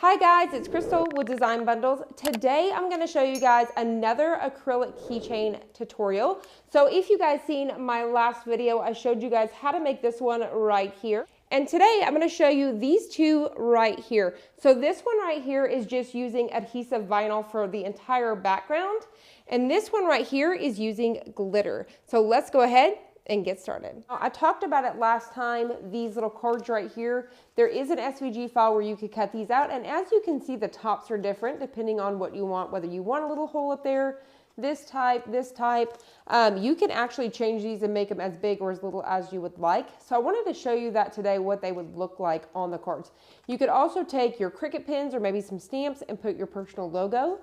Hi guys, it's Crystal with Design Bundles. Today I'm going to show you guys another acrylic keychain tutorial. So if you guys seen my last video, I showed you guys how to make this one right here. And today I'm going to show you these two right here. So this one right here is just using adhesive vinyl for the entire background. And this one right here is using glitter. So let's go ahead and get started. I talked about it last time, these little cards right here. There is an SVG file where you could cut these out, and as you can see, the tops are different depending on what you want, whether you want a little hole up there, this type. You can actually change these and make them as big or as little as you would like. So I wanted to show you that today, what they would look like on the cards. You could also take your Cricut pins or maybe some stamps and put your personal logo.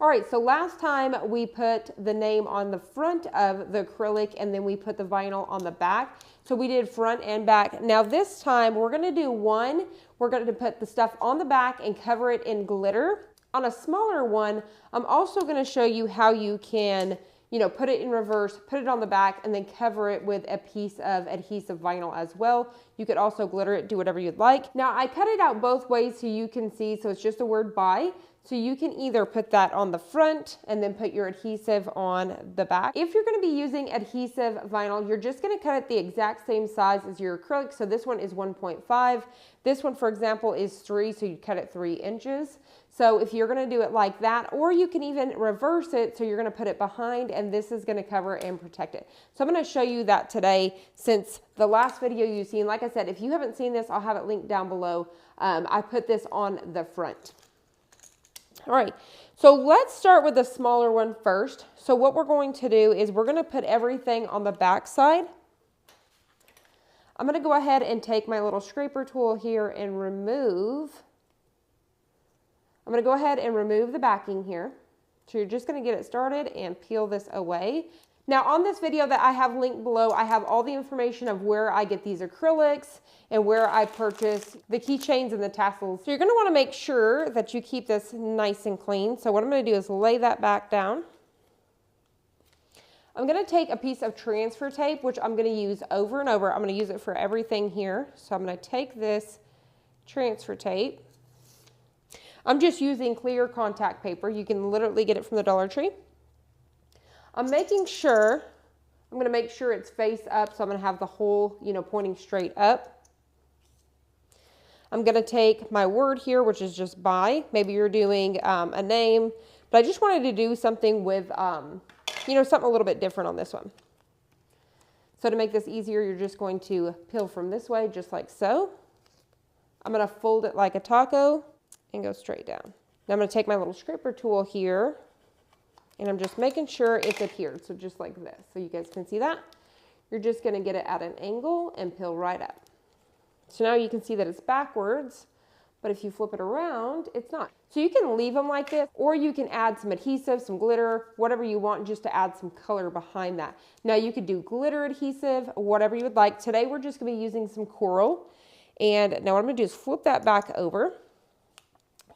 All right, so last time we put the name on the front of the acrylic and then we put the vinyl on the back. So we did front and back. Now this time we're gonna do one. We're gonna put the stuff on the back and cover it in glitter. On a smaller one, I'm also gonna show you how you can, put it in reverse, put it on the back, and then cover it with a piece of adhesive vinyl as well. You could also glitter it, do whatever you'd like. Now I cut it out both ways so you can see, so it's just a word by. So you can either put that on the front and then put your adhesive on the back. If you're gonna be using adhesive vinyl, you're just gonna cut it the exact same size as your acrylic. So this one is 1.5. This one, for example, is 3, so you cut it 3 inches. So if you're gonna do it like that, or you can even reverse it, so you're gonna put it behind and this is gonna cover and protect it. So I'm gonna show you that today since the last video you've seen. Like I said, if you haven't seen this, I'll have it linked down below. I put this on the front. All right, so let's start with the smaller one first. So what we're going to do is we're going to put everything on the back side. I'm going to go ahead and take my little scraper tool here and remove. I'm going to go ahead and remove the backing here. So you're just going to get it started and peel this away. Now on this video that I have linked below, I have all the information of where I get these acrylics and where I purchase the keychains and the tassels. So you're gonna wanna make sure that you keep this nice and clean. So what I'm gonna do is lay that back down. I'm gonna take a piece of transfer tape, which I'm gonna use over and over. I'm gonna use it for everything here. So I'm gonna take this transfer tape. I'm just using clear contact paper. You can literally get it from the Dollar Tree. I'm making sure, I'm going to make sure it's face up, so I'm going to have the hole, pointing straight up. I'm going to take my word here, which is just by. Maybe you're doing a name, but I just wanted to do something with, something a little bit different on this one. So to make this easier, you're just going to peel from this way, just like so. I'm going to fold it like a taco and go straight down. Now I'm going to take my little scraper tool here. And I'm just making sure it's adhered, so just like this. So you guys can see that. You're just gonna get it at an angle and peel right up. So now you can see that it's backwards, but if you flip it around, it's not. So you can leave them like this, or you can add some adhesive, some glitter, whatever you want, just to add some color behind that. Now you could do glitter adhesive, whatever you would like. Today we're just gonna be using some coral. And now what I'm gonna do is flip that back over.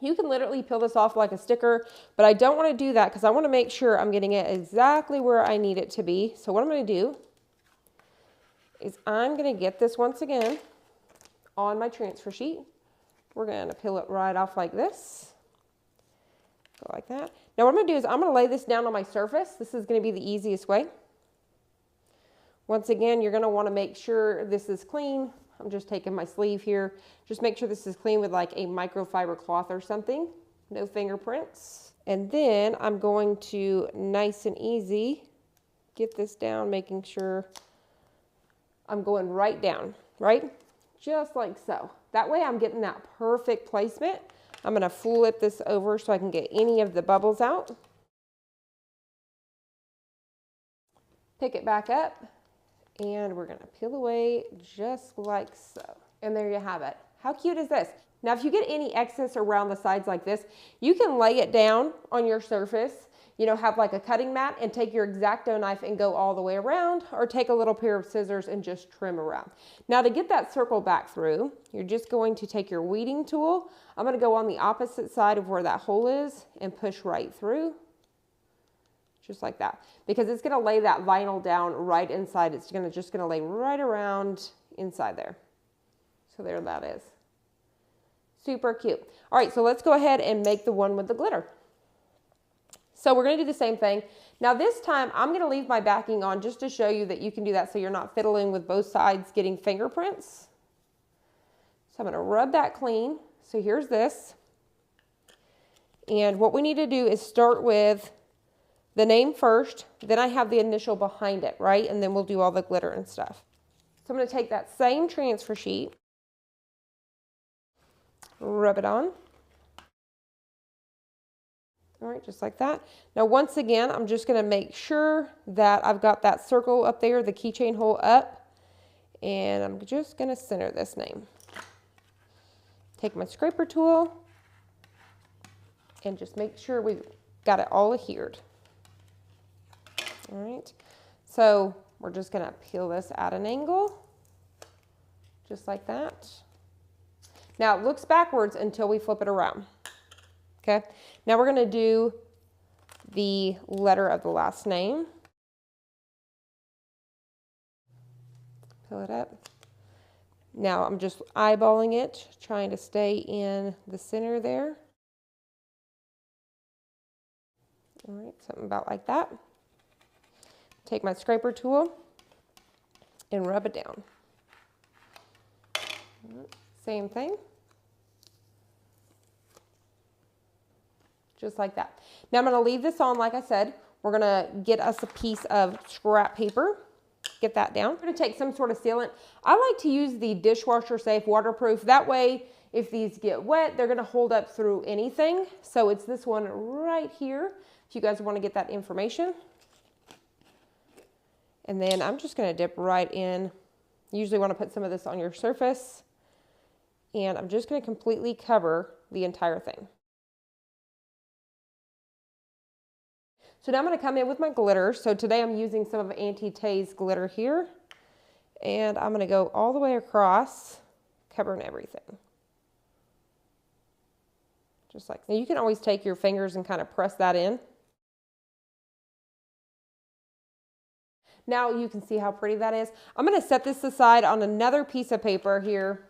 You can literally peel this off like a sticker, but I don't want to do that because I want to make sure I'm getting it exactly where I need it to be. So what I'm going to do is I'm going to get this once again on my transfer sheet. We're going to peel it right off like this. Go like that. Now what I'm going to do is I'm going to lay this down on my surface. This is going to be the easiest way. Once again, you're going to want to make sure this is clean. I'm just taking my sleeve here. Just make sure this is clean with like a microfiber cloth or something. No fingerprints. And then I'm going to nice and easy get this down, making sure I'm going right down, right? Just like so. That way I'm getting that perfect placement. I'm gonna flip this over so I can get any of the bubbles out. Pick it back up. And we're gonna peel away just like so. And there you have it. How cute is this? Now, if you get any excess around the sides like this, you can lay it down on your surface, have like a cutting mat and take your X-Acto knife and go all the way around, or take a little pair of scissors and just trim around. Now to get that circle back through, you're just going to take your weeding tool. I'm gonna go on the opposite side of where that hole is and push right through. Just like that, because it's going to lay that vinyl down right inside. It's just going to lay right around inside there. So there that is. Super cute. All right, so let's go ahead and make the one with the glitter. So we're gonna do the same thing. Now this time I'm gonna leave my backing on just to show you that you can do that so you're not fiddling with both sides getting fingerprints. So I'm gonna rub that clean. So here's this. And what we need to do is start with the name first, then I have the initial behind it, right? And then we'll do all the glitter and stuff. So I'm gonna take that same transfer sheet, rub it on. All right, just like that. Now, once again, I'm just gonna make sure that I've got that circle up there, the keychain hole up, and I'm just gonna center this name. Take my scraper tool and just make sure we've got it all adhered. All right, so we're just gonna peel this at an angle, just like that. Now it looks backwards until we flip it around. Okay, now we're gonna do the letter of the last name. Peel it up. Now I'm just eyeballing it, trying to stay in the center there. All right, something about like that. Take my scraper tool and rub it down. Same thing. Just like that. Now I'm going to leave this on, like I said. We're going to get us a piece of scrap paper. Get that down. We're going to take some sort of sealant. I like to use the dishwasher safe waterproof. That way, if these get wet, they're going to hold up through anything. So it's this one right here, if you guys want to get that information. And then I'm just going to dip right in. You usually want to put some of this on your surface. And I'm just going to completely cover the entire thing. So now I'm going to come in with my glitter. So today I'm using some of Auntie Tay's glitter here. And I'm going to go all the way across, covering everything. Just like that. You can always take your fingers and kind of press that in. Now you can see how pretty that is. I'm going to set this aside on another piece of paper here.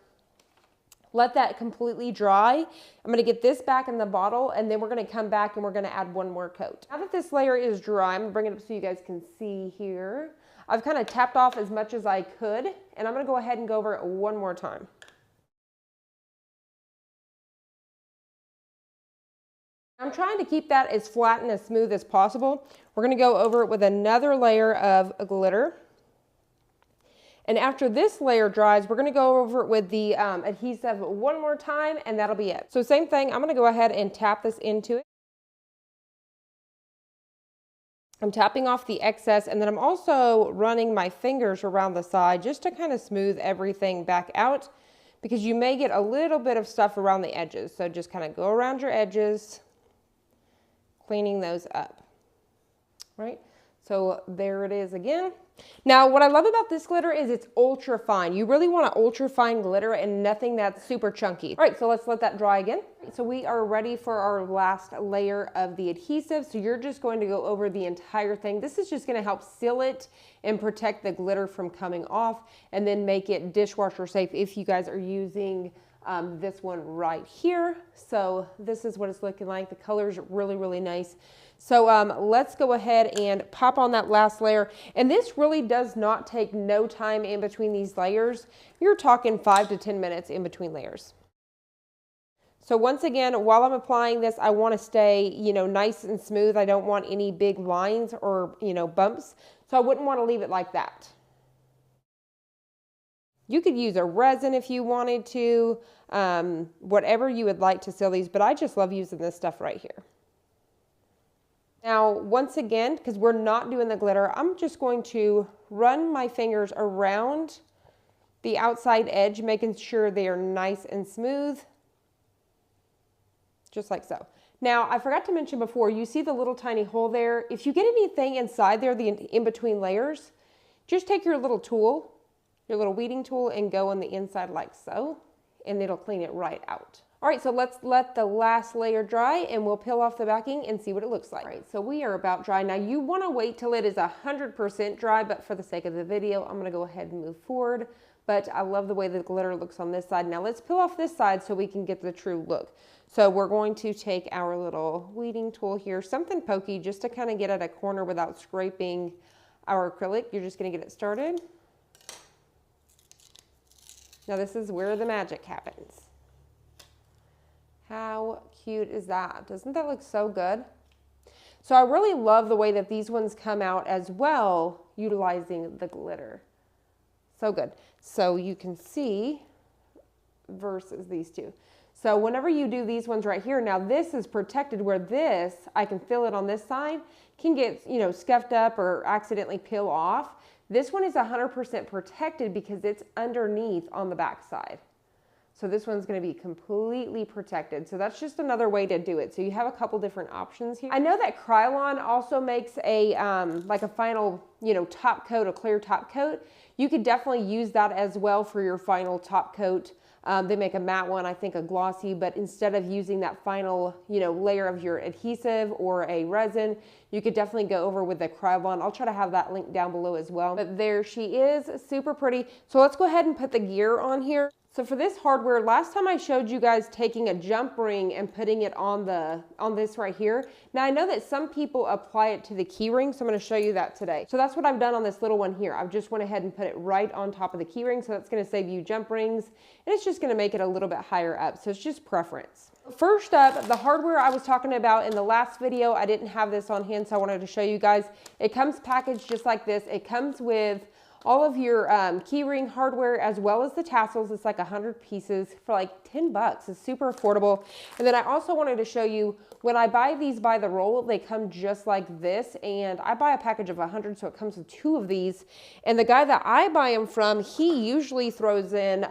Let that completely dry. I'm going to get this back in the bottle, and then we're going to come back and we're going to add one more coat. Now that this layer is dry, I'm going to bring it up so you guys can see here. I've kind of tapped off as much as I could, and I'm going to go ahead and go over it one more time. I'm trying to keep that as flat and as smooth as possible. We're going to go over it with another layer of glitter. And after this layer dries, we're going to go over it with the adhesive one more time, and that'll be it. So same thing, I'm going to go ahead and tap this into it. I'm tapping off the excess, and then I'm also running my fingers around the side just to kind of smooth everything back out, because you may get a little bit of stuff around the edges. So just kind of go around your edges, cleaning those up, right? So there it is again. Now, what I love about this glitter is it's ultra fine. You really want an ultra fine glitter and nothing that's super chunky. All right, so let's let that dry again. So we are ready for our last layer of the adhesive. So you're just going to go over the entire thing. This is just going to help seal it and protect the glitter from coming off, and then make it dishwasher safe if you guys are using this one right here. So this is what it's looking like. The color's really, really nice. So let's go ahead and pop on that last layer. And this really does not take no time in between these layers. You're talking 5 to 10 minutes in between layers. So once again, while I'm applying this, I want to stay, nice and smooth. I don't want any big lines or, bumps. So I wouldn't want to leave it like that. You could use a resin if you wanted to, whatever you would like to seal these, but I just love using this stuff right here. Now, once again, because we're not doing the glitter, I'm just going to run my fingers around the outside edge, making sure they are nice and smooth, just like so. Now, I forgot to mention before, you see the little tiny hole there? If you get anything inside there, the in-between layers, just take your little tool, your little weeding tool, and go on the inside like so, and it'll clean it right out. All right, so let's let the last layer dry, and we'll peel off the backing and see what it looks like. All right, so we are about dry. Now you wanna wait till it is 100% dry, but for the sake of the video, I'm gonna go ahead and move forward. but I love the way the glitter looks on this side. Now let's peel off this side so we can get the true look. So we're going to take our little weeding tool here, something pokey just to kind of get at a corner without scraping our acrylic. You're just going to get it started. Now this is where the magic happens. How cute is that? Doesn't that look so good? So I really love the way that these ones come out as well, utilizing the glitter. So good. So you can see versus these two. So whenever you do these ones right here, now this is protected where this, I can feel it on this side, can get, you know, scuffed up or accidentally peel off. This one is 100% protected because it's underneath on the back side. So this one's going to be completely protected. So that's just another way to do it. So you have a couple different options here. I know that Krylon also makes a like a final, you know, top coat, a clear top coat. You could definitely use that as well for your final top coat. They make a matte one, I think a glossy, but instead of using that final, you know, layer of your adhesive or a resin, you could definitely go over with the Krylon. I'll try to have that link down below as well. But there she is, super pretty. So let's go ahead and put the gear on here. So for this hardware, last time I showed you guys taking a jump ring and putting it on this right here. Now I know that some people apply it to the key ring, so I'm going to show you that today. So that's what I've done on this little one here. I've just went ahead and put it right on top of the key ring, so that's going to save you jump rings, and it's just going to make it a little bit higher up. So it's just preference. First up, the hardware I was talking about in the last video, I didn't have this on hand, so I wanted to show you guys. It comes packaged just like this. It comes with all of your keyring hardware as well as the tassels. It's like 100 pieces for like 10 bucks. It's super affordable. And then I also wanted to show you, when I buy these by the roll, they come just like this. And I buy a package of 100, so it comes with 2 of these. And the guy that I buy them from, he usually throws in,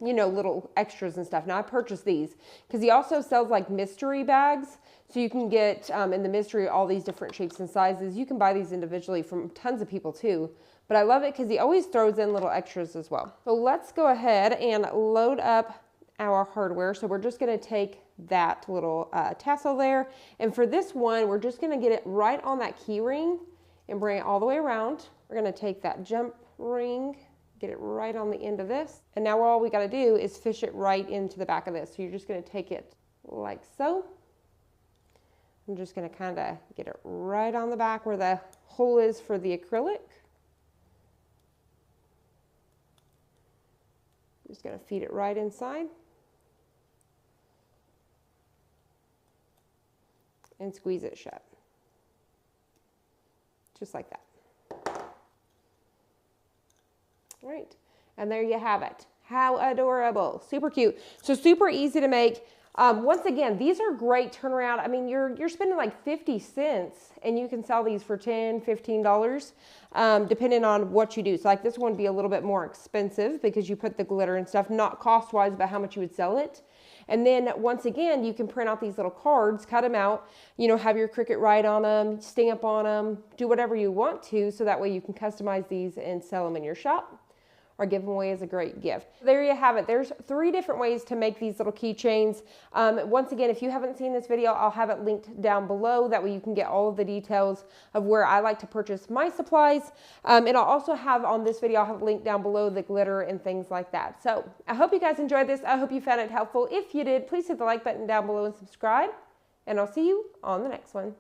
you know, little extras and stuff. Now I purchased these because he also sells like mystery bags. So you can get in the mystery all these different shapes and sizes. You can buy these individually from tons of people too. But I love it because he always throws in little extras as well. So let's go ahead and load up our hardware. So we're just going to take that little tassel there. And for this one, we're just going to get it right on that key ring and bring it all the way around. We're going to take that jump ring, get it right on the end of this. And now all we got to do is fish it right into the back of this. So you're just going to take it like so. I'm just going to kind of get it right on the back where the hole is for the acrylic. Just going to feed it right inside and squeeze it shut. Just like that. All right, and there you have it. How adorable, super cute. So super easy to make. Once again, these are great turnaround. I mean, you're spending like 50 cents and you can sell these for $10, $15, depending on what you do. So like this one would be a little bit more expensive because you put the glitter and stuff, not cost-wise, but how much you would sell it. And then once again, you can print out these little cards, cut them out, you know, have your Cricut write on them, stamp on them, do whatever you want to, so that way you can customize these and sell them in your shop or give them away as a great gift. There you have it. There's 3 different ways to make these little keychains. Once again, if you haven't seen this video, I'll have it linked down below. That way you can get all of the details of where I like to purchase my supplies. And I'll also have on this video, I'll have a link down below, the glitter and things like that. So I hope you guys enjoyed this. I hope you found it helpful. If you did, please hit the like button down below and subscribe. And I'll see you on the next one.